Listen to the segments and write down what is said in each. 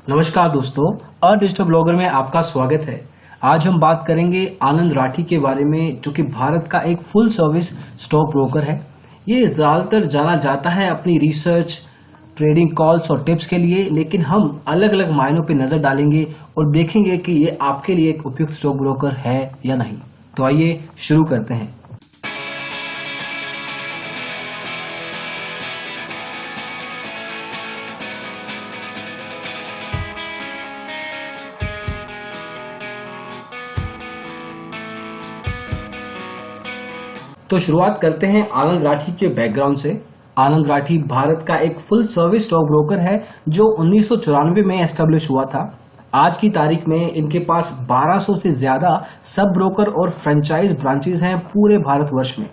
नमस्कार दोस्तों, digital blogger में आपका स्वागत है। आज हम बात करेंगे आनंद राठी के बारे में, जो कि भारत का एक फुल सर्विस स्टॉक ब्रोकर है। ये ज्यादातर जाना जाता है अपनी रिसर्च, ट्रेडिंग कॉल्स और टिप्स के लिए, लेकिन हम अलग अलग मायनों पे नजर डालेंगे और देखेंगे कि ये आपके लिए एक उपयुक्त स्टॉक ब्रोकर है या नहीं। तो आइए शुरू करते हैं। तो शुरुआत करते हैं आनंद राठी के बैकग्राउंड से। आनंद राठी भारत का एक फुल सर्विस स्टॉक ब्रोकर है जो 1994 में एस्टेब्लिश हुआ था। आज की तारीख में इनके पास 1200 से ज्यादा सब ब्रोकर और फ्रेंचाइज ब्रांचेस हैं पूरे भारतवर्ष में।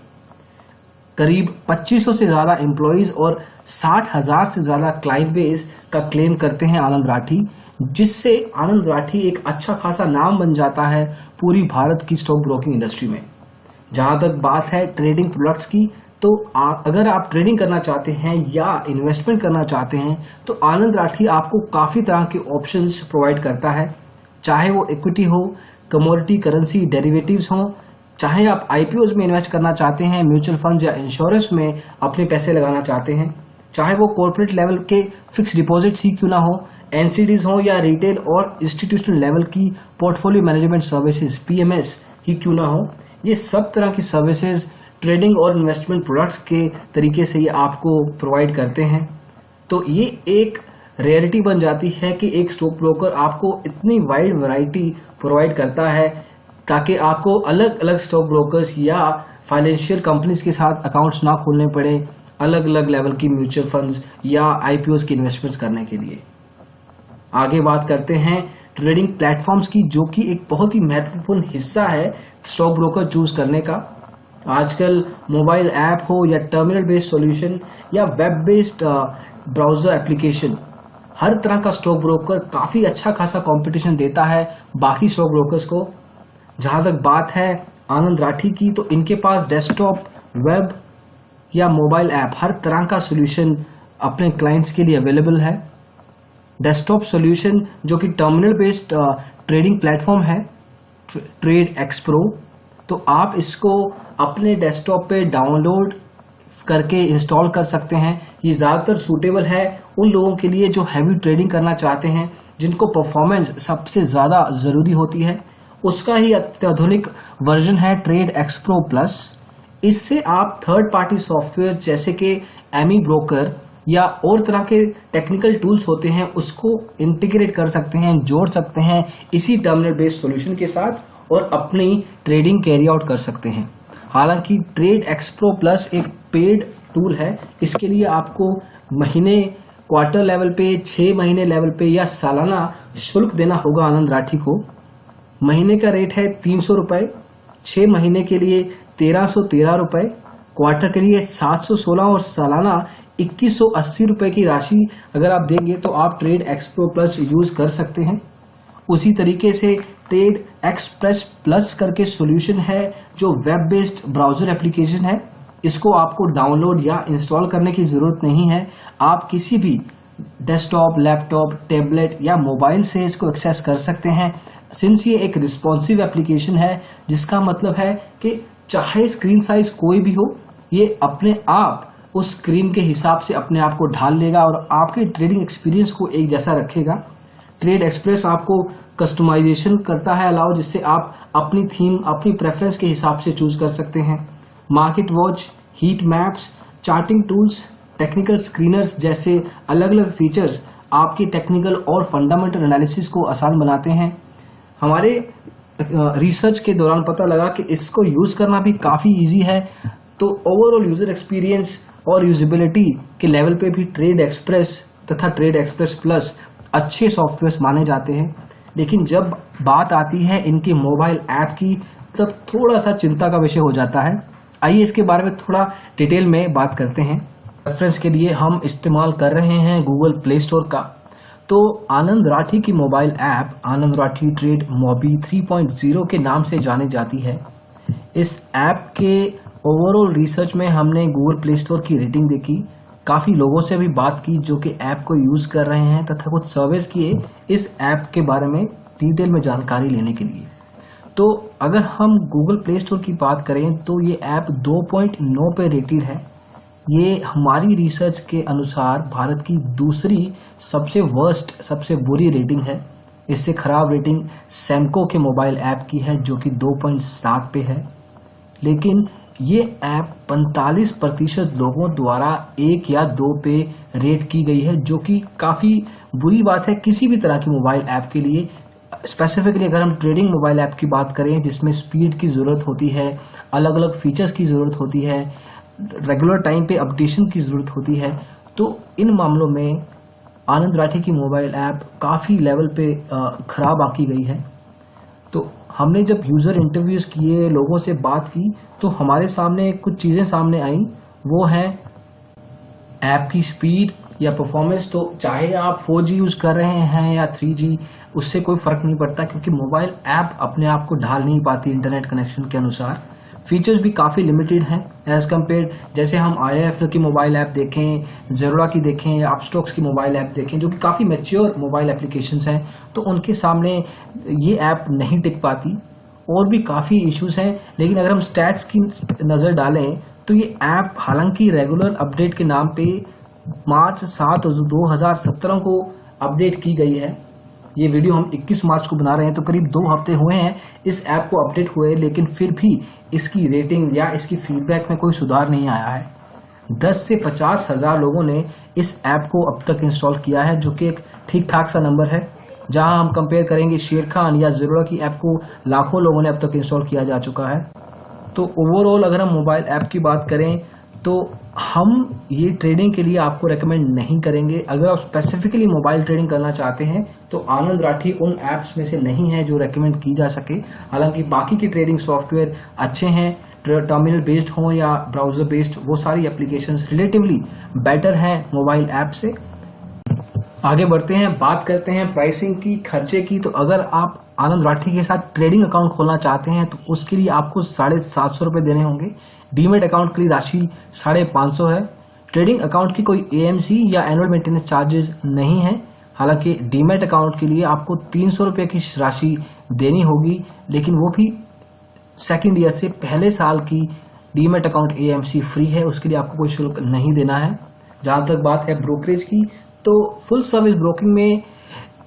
करीब 2500 से ज्यादा एम्प्लॉइज और 60,000 से ज्यादा क्लाइंट बेस का क्लेम करते हैं आनंद राठी, जिससे आनंद राठी एक अच्छा खासा नाम बन जाता है पूरी भारत की स्टॉक ब्रोकिंग इंडस्ट्री में। जहां तक बात है ट्रेडिंग प्रोडक्ट्स की, तो अगर आप ट्रेडिंग करना चाहते हैं या इन्वेस्टमेंट करना चाहते हैं तो आनंद राठी आपको काफी तरह के ऑप्शंस प्रोवाइड करता है। चाहे वो इक्विटी हो, कमोडिटी, करेंसी, डेरिवेटिव्स हो, चाहे आप आईपीओज में इन्वेस्ट करना चाहते हैं, म्यूचुअल फंड या इंश्योरेंस में अपने पैसे लगाना चाहते हैं, चाहे वो कॉर्पोरेट लेवल के फिक्स डिपॉजिट्स ही क्यों ना हो, एनसीडीज हो, या रिटेल और इंस्टीट्यूशनल लेवल की पोर्टफोलियो मैनेजमेंट सर्विसेज पीएमएस ही क्यों ना हो, ये सब तरह की सर्विसेज ट्रेडिंग और इन्वेस्टमेंट प्रोडक्ट्स के तरीके से ये आपको प्रोवाइड करते हैं। तो ये एक रियलिटी बन जाती है कि एक स्टॉक ब्रोकर आपको इतनी वाइड वैरायटी प्रोवाइड करता है ताकि आपको अलग अलग स्टॉक ब्रोकर्स या फाइनेंशियल कंपनीज के साथ अकाउंट्स ना खोलने पड़े, अलग अलग लेवल की म्यूचुअल फंड्स या आईपीओज की इन्वेस्टमेंट्स करने के लिए। आगे बात करते हैं ट्रेडिंग प्लेटफॉर्म्स की, जो कि एक बहुत ही महत्वपूर्ण हिस्सा है स्टॉक ब्रोकर चूज करने का। आजकल मोबाइल ऐप हो या टर्मिनल बेस्ड सॉल्यूशन या वेब बेस्ड ब्राउजर एप्लीकेशन, हर तरह का स्टॉक ब्रोकर काफी अच्छा खासा कंपटीशन देता है बाकी स्टॉक ब्रोकर्स को। जहां तक बात है आनंद राठी की, तो इनके पास डेस्कटॉप, वेब या मोबाइल ऐप हर तरह का सॉल्यूशन अपने क्लाइंट्स के लिए अवेलेबल है। डेस्कटॉप सॉल्यूशन जो कि टर्मिनल बेस्ड ट्रेडिंग प्लेटफॉर्म है, ट्रेड एक्स प्रो, तो आप इसको अपने डेस्कटॉप पे डाउनलोड करके इंस्टॉल कर सकते हैं। ये ज्यादातर सूटेबल है उन लोगों के लिए जो हैवी ट्रेडिंग करना चाहते हैं, जिनको परफॉर्मेंस सबसे ज्यादा जरूरी होती है। उसका ही अत्याधुनिक वर्जन है ट्रेड एक्स प्रो प्लस। इससे आप थर्ड पार्टी सॉफ्टवेयर जैसे कि एमी ब्रोकर या और तरह के टेक्निकल टूल्स होते हैं, उसको इंटीग्रेट कर सकते हैं, जोड़ सकते हैं इसी टर्मिनल बेस्ड सॉल्यूशन के साथ और अपनी ट्रेडिंग कैरी आउट कर सकते हैं। हालांकि ट्रेड एक्स प्रो प्लस एक पेड टूल है, इसके लिए आपको महीने, क्वार्टर लेवल पे, 6 महीने लेवल पे या सालाना शुल्क देना होगा आनंद राठी को। महीने का रेट है 300 रुपए, 6 महीने के लिए 1313 रुपए, क्वार्टर के लिए 716 और सालाना 2180 रुपए की राशि अगर आप देंगे तो आप trade x pro plus use कर सकते हैं। उसी तरीके से ट्रेड एक्सप्रेस प्लस करके सॉल्यूशन है जो वेब बेस्ड ब्राउजर एप्लीकेशन है। इसको आपको डाउनलोड या इंस्टॉल करने की जरूरत नहीं है, आप किसी भी डेस्कटॉप, लैपटॉप, टैबलेट या मोबाइल से इसको एक्सेस कर सकते हैं। सिंस ये एक रिस्पॉन्सिव एप्लीकेशन है, जिसका मतलब है कि चाहे स्क्रीन साइज कोई भी हो, ये अपने आप उस स्क्रीन के हिसाब से अपने आप को ढाल लेगा और आपके ट्रेडिंग एक्सपीरियंस को एक जैसा रखेगा। ट्रेड एक्सप्रेस आपको कस्टमाइजेशन करता है अलाउ, जिससे आप अपनी थीम, अपनी प्रेफरेंस के हिसाब से चूज कर सकते हैं। Market watch, heat maps, charting tools, technical screeners जैसे अलग अलग फीचर्स आपकी टेक्निकल और फंडामेंटल एनालिसिस को आसान बनाते हैं। हमारे रिसर्च के दौरान पता लगा कि इसको यूज करना भी काफी इजी है। तो ओवरऑल यूजर एक्सपीरियंस और यूजेबिलिटी के लेवल पे भी ट्रेड एक्सप्रेस तथा ट्रेड एक्सप्रेस प्लस अच्छे सॉफ्टवेयर माने जाते हैं। लेकिन जब बात आती है इनके मोबाइल ऐप की, तब थोड़ा सा चिंता का विषय हो जाता है। आइए इसके बारे में थोड़ा डिटेल में बात करते हैं। रेफरेंस के लिए हम इस्तेमाल कर रहे हैं गूगल प्ले स्टोर का। तो आनंद राठी की मोबाइल ऐप आनंद राठी ट्रेड मोबी 3.0 के नाम से जानी जाती है। इस ऐप के ओवरऑल रिसर्च में हमने गूगल प्ले स्टोर की रेटिंग देखी काफ़ी लोगों से भी बात की जो कि ऐप को यूज़ कर रहे हैं तथा कुछ सर्वेस किए इस ऐप के बारे में डिटेल में जानकारी लेने के लिए। तो अगर हम गूगल प्ले स्टोर की बात करें तो ये ऐप 2.9 पे रेटेड है। ये हमारी रिसर्च के अनुसार भारत की दूसरी सबसे वर्स्ट, सबसे बुरी रेटिंग है। इससे खराब रेटिंग सैमको के मोबाइल ऐप की है जो कि 2.7 पे है। लेकिन ये ऐप 45% लोगों द्वारा 1 या 2 पे रेट की गई है, जो कि काफ़ी बुरी बात है किसी भी तरह की मोबाइल ऐप के लिए। स्पेसिफिकली अगर हम ट्रेडिंग मोबाइल ऐप की बात करें जिसमें स्पीड की ज़रूरत होती है, अलग अलग फीचर्स की ज़रूरत होती है, रेगुलर टाइम पे अपडेशन की ज़रूरत होती है, तो इन मामलों में आनंद राठी की मोबाइल ऐप काफ़ी लेवल पे ख़राब आंकी गई है। तो हमने जब यूज़र इंटरव्यूज़ किए, लोगों से बात की, तो हमारे सामने कुछ चीज़ें सामने आई। वो है ऐप की स्पीड या परफॉर्मेंस। तो चाहे आप 4G यूज़ कर रहे हैं या 3G, उससे कोई फ़र्क नहीं पड़ता क्योंकि मोबाइल ऐप अपने आप को ढाल नहीं पाती इंटरनेट कनेक्शन के अनुसार। फीचर्स भी काफ़ी लिमिटेड हैं एज़ कम्पेयर, जैसे हम IIFL की मोबाइल ऐप देखें, ज़ेरोडा की देखें या अपस्टॉक्स की मोबाइल ऐप देखें जो कि काफ़ी मैच्योर मोबाइल एप्लीकेशंस हैं, तो उनके सामने ये ऐप नहीं टिक पाती। और भी काफ़ी इश्यूज हैं। लेकिन अगर हम स्टैट्स की नज़र डालें तो ये ऐप हालांकि रेगुलर अपडेट के नाम पे मार्च 7, 2017 को अपडेट की गई है। ये वीडियो हम 21 मार्च को बना रहे हैं, तो करीब 2 हफ्ते हुए हैं इस ऐप को अपडेट हुए, लेकिन फिर भी इसकी रेटिंग या इसकी फीडबैक में कोई सुधार नहीं आया है। 10 से 50 हज़ार लोगों ने इस ऐप को अब तक इंस्टॉल किया है, जो कि एक ठीक ठाक सा नंबर है। जहां हम कंपेयर करेंगे शेर खान या ज़ेरोडा की ऐप को लाखों लोगों ने अब तक इंस्टॉल किया जा चुका है। तो ओवरऑल अगर हम मोबाइल ऐप की बात करें तो हम ये ट्रेडिंग के लिए आपको रेकमेंड नहीं करेंगे। अगर आप स्पेसिफिकली मोबाइल ट्रेडिंग करना चाहते हैं तो आनंद राठी उन ऐप्स में से नहीं है जो रेकमेंड की जा सके। हालांकि बाकी की ट्रेडिंग सॉफ्टवेयर अच्छे हैं, टर्मिनल बेस्ड हो या ब्राउजर बेस्ड, वो सारी एप्लीकेशंस रिलेटिवली बेटर हैं मोबाइल ऐप से। आगे बढ़ते हैं, बात करते हैं प्राइसिंग की, खर्चे की। तो अगर आप आनंद राठी के साथ ट्रेडिंग अकाउंट खोलना चाहते हैं तो उसके लिए आपको 750 रुपये देने होंगे। डीमेट अकाउंट के लिए राशि 550 है। ट्रेडिंग अकाउंट की कोई AMC या एनुअल मेंटेनेंस चार्जेस नहीं है। हालांकि डीमेट अकाउंट के लिए आपको 300 रुपये की राशि देनी होगी, लेकिन वो भी सेकेंड ईयर से पहले साल की डीमेट अकाउंट AMC फ्री है, उसके लिए आपको कोई शुल्क नहीं देना है। जहां तक बात है ब्रोकरेज की, तो फुल सर्विस ब्रोकिंग में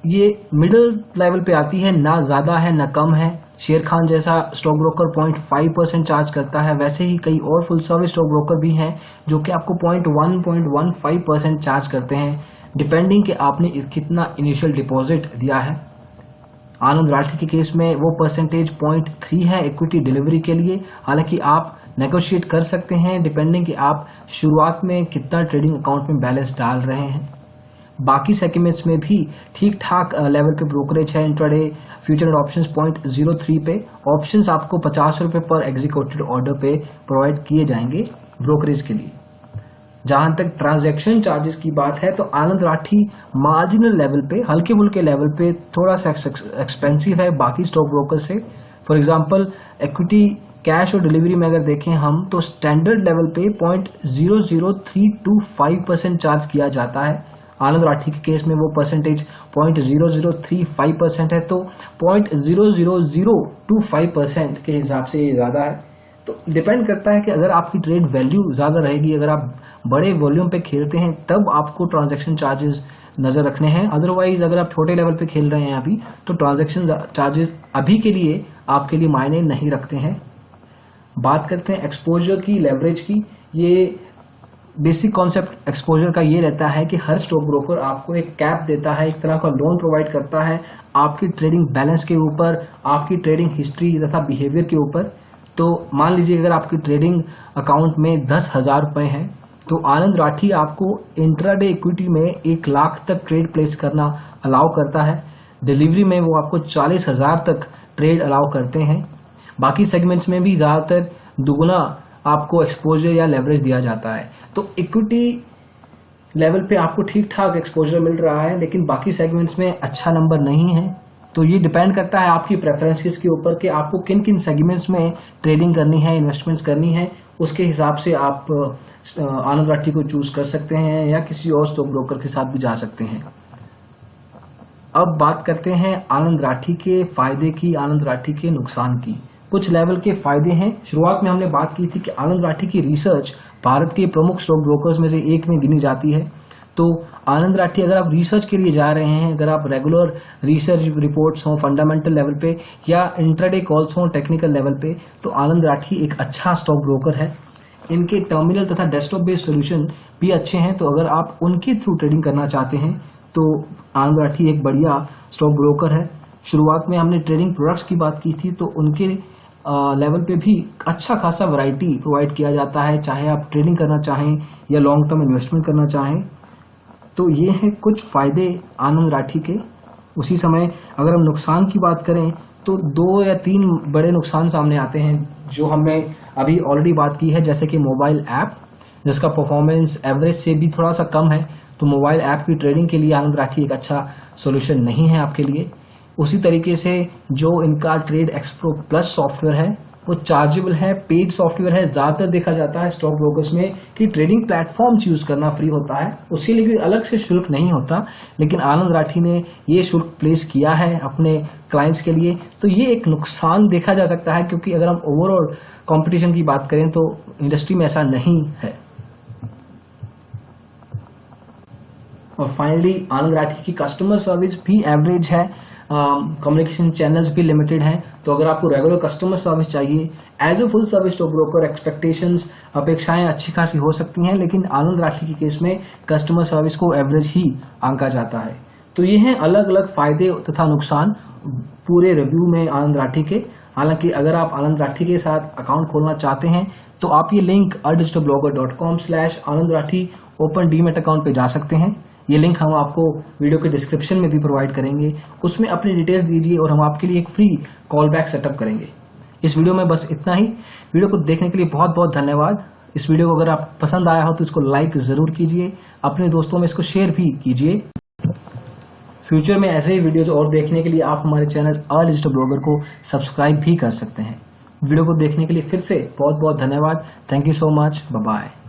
ये मिडिल लेवल पे आती है, ना ज्यादा है ना कम है। शेर खान जैसा स्टॉक ब्रोकर 0.5% चार्ज करता है, वैसे ही कई और फुल सर्विस स्टॉक ब्रोकर भी हैं जो कि आपको 0.1-0.15% चार्ज करते हैं, डिपेंडिंग कि आपने कितना इनिशियल डिपॉजिट दिया है। आनंद राठी के केस में वो परसेंटेज 0.3 है इक्विटी डिलीवरी के लिए। हालांकि आप नेगोशिएट कर सकते हैं डिपेंडिंग कि आप शुरुआत में कितना ट्रेडिंग अकाउंट में बैलेंस डाल रहे हैं। बाकी सेगमेंट्स में भी ठीक ठाक लेवल पे ब्रोकरेज है। इंट्राडे फ्यूचर एंड ऑप्शंस 0.03 पे, ऑप्शंस आपको 50 रुपये पर एग्जीक्यूटेड ऑर्डर पे प्रोवाइड किए जाएंगे ब्रोकरेज के लिए। जहां तक ट्रांजैक्शन चार्जेस की बात है तो आनंद राठी मार्जिनल लेवल पे, हल्के फुल्के लेवल पे थोड़ा सा एक्सपेंसिव है बाकी स्टॉक ब्रोकर से। फॉर एग्जांपल इक्विटी कैश और डिलीवरी में अगर देखें हम तो स्टैंडर्ड लेवल पे 0.00325% चार्ज किया जाता है। आनंद राठी के केस में वो परसेंटेज 0.0035% है, तो 0.00025% के हिसाब से ये ज्यादा है। तो डिपेंड करता है कि अगर आपकी ट्रेड वैल्यू ज्यादा रहेगी, अगर आप बड़े वॉल्यूम पे खेलते हैं तब आपको ट्रांजैक्शन चार्जेस नजर रखने हैं। अदरवाइज अगर आप छोटे लेवल पे खेल रहे हैं अभी, तो ट्रांजैक्शन चार्जेस अभी के लिए आपके लिए मायने नहीं रखते हैं। बात करते हैं एक्सपोजर की, लेवरेज की। ये बेसिक कॉन्सेप्ट एक्सपोजर का ये रहता है कि हर स्टॉक ब्रोकर आपको एक कैप देता है, एक तरह का लोन प्रोवाइड करता है आपकी ट्रेडिंग बैलेंस के ऊपर, आपकी ट्रेडिंग हिस्ट्री तथा बिहेवियर के ऊपर। तो मान लीजिए अगर आपकी ट्रेडिंग अकाउंट में 10,000 रुपए हैं तो आनंद राठी आपको इंट्राडे इक्विटी में 1 लाख तक ट्रेड प्लेस करना अलाउ करता है। डिलीवरी में वो आपको 40,000 तक ट्रेड अलाउ करते हैं। बाकी सेगमेंट्स में भी ज्यादातर दुगुना आपको एक्सपोजर या लेवरेज दिया जाता है। तो इक्विटी लेवल पे आपको ठीक ठाक एक्सपोजर मिल रहा है, लेकिन बाकी सेगमेंट्स में अच्छा नंबर नहीं है। तो ये डिपेंड करता है आपकी प्रेफरेंसेस के ऊपर कि आपको किन किन सेगमेंट्स में ट्रेडिंग करनी है, इन्वेस्टमेंट्स करनी है, उसके हिसाब से आप आनंद राठी को चूज कर सकते हैं या किसी और स्टॉक ब्रोकर के साथ भी जा सकते हैं। अब बात करते हैं आनंद राठी के फायदे की, आनंद राठी के नुकसान की। कुछ लेवल के फायदे हैं। शुरुआत में हमने बात की थी कि आनंद राठी की रिसर्च भारत के प्रमुख स्टॉक ब्रोकर्स में से एक में गिनी जाती है। तो आनंद राठी, अगर आप रिसर्च के लिए जा रहे हैं, अगर आप रेगुलर रिसर्च रिपोर्ट्स हों फंडामेंटल लेवल पे या इंट्राडे कॉल्स हों टेक्निकल लेवल पे, तो आनंद राठी एक अच्छा स्टॉक ब्रोकर है। इनके टर्मिनल तथा डेस्कटॉप बेस्ड सोल्यूशन भी अच्छे हैं, तो अगर आप उनके थ्रू ट्रेडिंग करना चाहते हैं तो आनंद राठी एक बढ़िया स्टॉक ब्रोकर है। शुरुआत में हमने ट्रेडिंग प्रोडक्ट्स की बात की थी, तो उनके लेवल पे भी अच्छा खासा वैरायटी प्रोवाइड किया जाता है, चाहे आप ट्रेडिंग करना चाहें या लॉन्ग टर्म इन्वेस्टमेंट करना चाहें। तो ये हैं कुछ फायदे आनंद राठी के। उसी समय अगर हम नुकसान की बात करें तो 2 या 3 बड़े नुकसान सामने आते हैं जो हमने अभी ऑलरेडी बात की है, जैसे कि मोबाइल ऐप जिसका परफॉर्मेंस एवरेज से भी थोड़ा सा कम है, तो मोबाइल ऐप की ट्रेडिंग के लिए आनंद राठी एक अच्छा सोल्यूशन नहीं है आपके लिए। उसी तरीके से जो इनका ट्रेड एक्सप्रो प्लस सॉफ्टवेयर है वो चार्जेबल है, पेड सॉफ्टवेयर है। ज्यादातर देखा जाता है स्टॉक ब्रोकर्स में कि ट्रेडिंग प्लेटफॉर्म्स यूज करना फ्री होता है, उसके लिए भी अलग से शुल्क नहीं होता, लेकिन आनंद राठी ने ये शुल्क प्लेस किया है अपने क्लाइंट्स के लिए। तो ये एक नुकसान देखा जा सकता है, क्योंकि अगर हम ओवरऑल कंपटीशन की बात करें तो इंडस्ट्री में ऐसा नहीं है। और फाइनली आनंद राठी की कस्टमर सर्विस भी एवरेज है, कम्युनिकेशन चैनल्स भी लिमिटेड हैं। तो अगर आपको रेगुलर कस्टमर सर्विस चाहिए as a full service stock broker, expectations अपेक्षाएं अच्छी खासी हो सकती हैं, लेकिन आनंद राठी के केस में कस्टमर सर्विस को एवरेज ही आंका जाता है। तो ये हैं अलग अलग फायदे तथा नुकसान पूरे रिव्यू में आनंद राठी के। हालांकि अगर आप आनंद राठी के साथ अकाउंट खोलना चाहते हैं तो आप ये लिंक adigitalblogger.com/आनंद राठी ओपन डीमैट अकाउंट पे जा सकते हैं। ये लिंक हम आपको वीडियो के डिस्क्रिप्शन में भी प्रोवाइड करेंगे, उसमें अपनी डिटेल्स दीजिए और हम आपके लिए एक फ्री कॉल बैक सेटअप करेंगे। इस वीडियो में बस इतना ही। वीडियो को देखने के लिए बहुत बहुत धन्यवाद। इस वीडियो को अगर आप पसंद आया हो तो इसको लाइक जरूर कीजिए, अपने दोस्तों में इसको शेयर भी कीजिए। फ्यूचर में ऐसे ही वीडियोज और देखने के लिए आप हमारे चैनल डिजिटल ब्लॉगर को सब्सक्राइब भी कर सकते हैं। वीडियो को देखने के लिए फिर से बहुत बहुत धन्यवाद। Thank you so much. Bye bye.